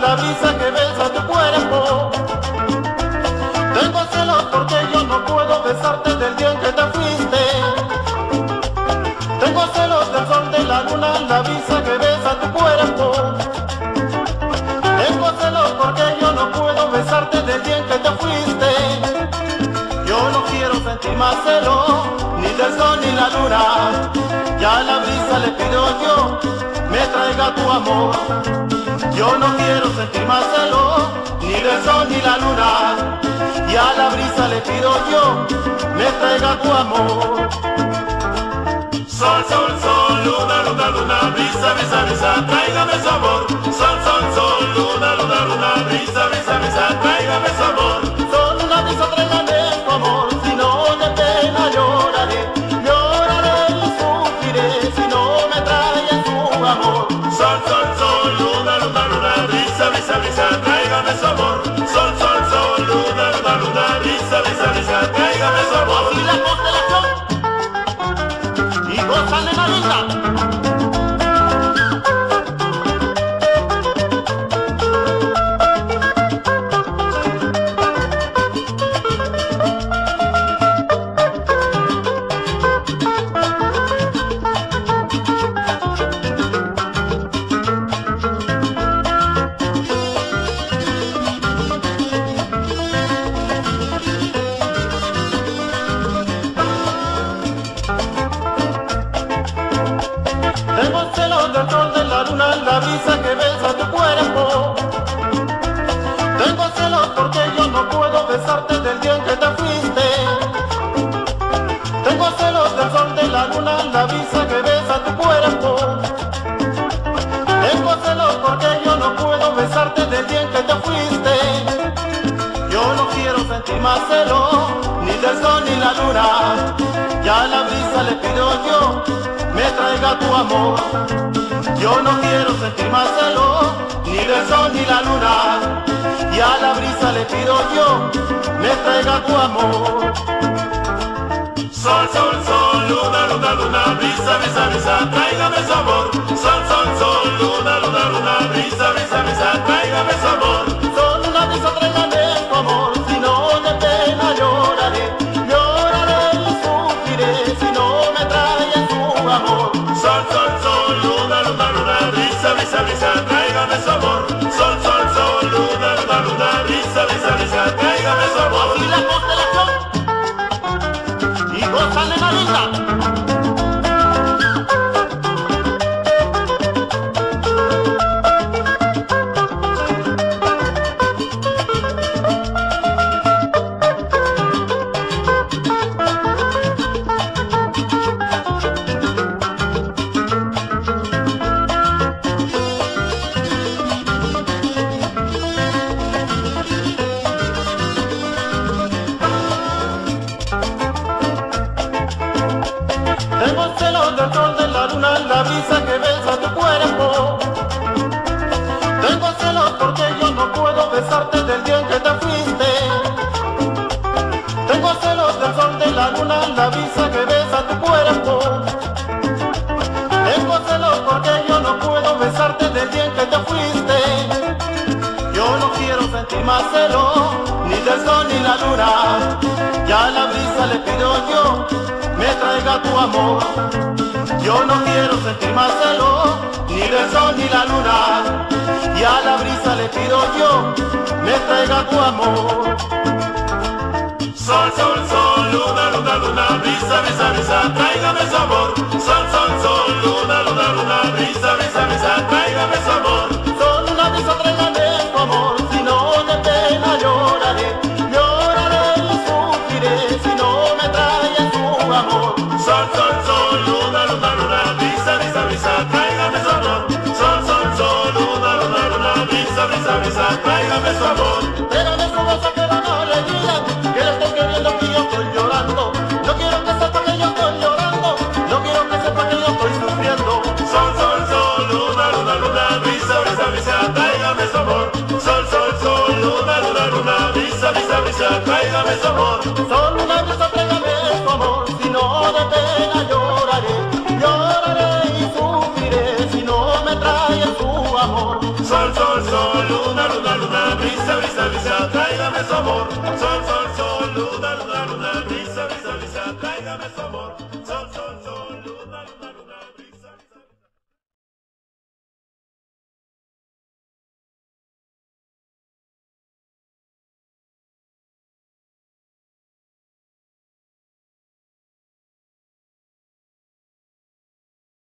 La brisa que besa tu cuerpo. Tengo celos porque yo no puedo besarte del día en que te fuiste. Tengo celos del sol, de la luna, la brisa que besa tu cuerpo. Tengo celos porque yo no puedo besarte del día en que te fuiste. Yo no quiero sentir más celos, ni del sol ni la luna. Ya a la brisa le pido yo, me traiga tu amor. Yo no quiero sentir más celos, ni del sol ni la luna. Y a la brisa le pido yo, me traiga tu amor. Sol, sol, sol, luna, luna, luna, brisa, brisa, brisa, tráigame su amor. Sol, sol, sol, luna, luna, luna, brisa, brisa, brisa, tráigame su amor. Sol, luna, brisa, tráigame tu amor. Si no de pena lloraré, lloraré y sufriré si no me traes tu amor. Sol, sol, sol, luna, luna, luna, brisa, brisa, brisa, tráigame su amor. Sol, sol, sol, luna, luna, luna, brisa, brisa, brisa, tráigame su amor. Y la constelación y gozan en la linda. Tengo celos del sol, de la luna, la brisa que besa tu cuerpo. Tengo celos porque yo no puedo besarte del día en que te fuiste. Tengo celos del sol, de la luna, la brisa que besa tu cuerpo. Tengo celos porque yo no puedo besarte del día en que te fuiste. Yo no quiero sentir más celos, ni del sol ni la luna. Ya a la brisa le pido yo, me traiga tu amor. Yo no quiero sentir más celos, ni del sol ni la luna. Y a la brisa le pido yo, me traiga tu amor. Sol, sol, sol, luna, luna, luna, brisa, brisa, brisa, tráigame su amor. Sol, sol, sol, luna, luna, luna, brisa, brisa, brisa, tráigame su amor. Sol, luna, brisa, tráigame tu amor. Si no de pena lloraré, lloraré y sufriré si no me traes tu amor. Sol, sol, sol, luna, luna, luna, brisa, brisa, brisa, tráigame su amor. Sol, sol, sol, luna, luna, luna, brisa, brisa, brisa, tráigame su amor. Y la constelación y gozan en la linda. Tengo celos del sol, de la luna, la brisa que besa tu cuerpo. Tengo celos porque yo no puedo besarte del día en que te fuiste. Tengo celos del sol, de la luna, la brisa que besa tu cuerpo. Tengo celos porque yo no puedo besarte del día en que te fuiste. Yo no quiero sentir más celos, ni del sol ni la luna. Ya a la brisa le pido yo, me traiga tu amor. Yo no quiero sentir más celos, ni del sol ni la luna. Y a la brisa le pido yo, me traiga tu amor. Sol, sol, sol, luna, luna, luna, brisa, brisa, brisa, tráigame su amor. Sol, sol, sol, luna, luna, luna, brisa, brisa, brisa, tráigame su amor. Sol, luna, brisa, tráigame tu amor. Si no de pena lloraré, lloraré y sufriré si no me traes tu amor. Sol, sol, sol, luna, luna, luna, brisa, brisa, brisa, tráigame su amor. Sol, sol, sol. tráigame su amor. Tráigame su beso, pero no le digan que le estoy queriendo, que yo estoy llorando. No quiero que sepa que yo estoy llorando, no quiero que sepa que yo estoy sufriendo. Sol, sol, sol, luna, luna, luna, brisa, brisa, brisa, tráigame su amor. Sol, sol, sol, luna, luna, luna, brisa, brisa, brisa, tráigame su amor. Solo una brisa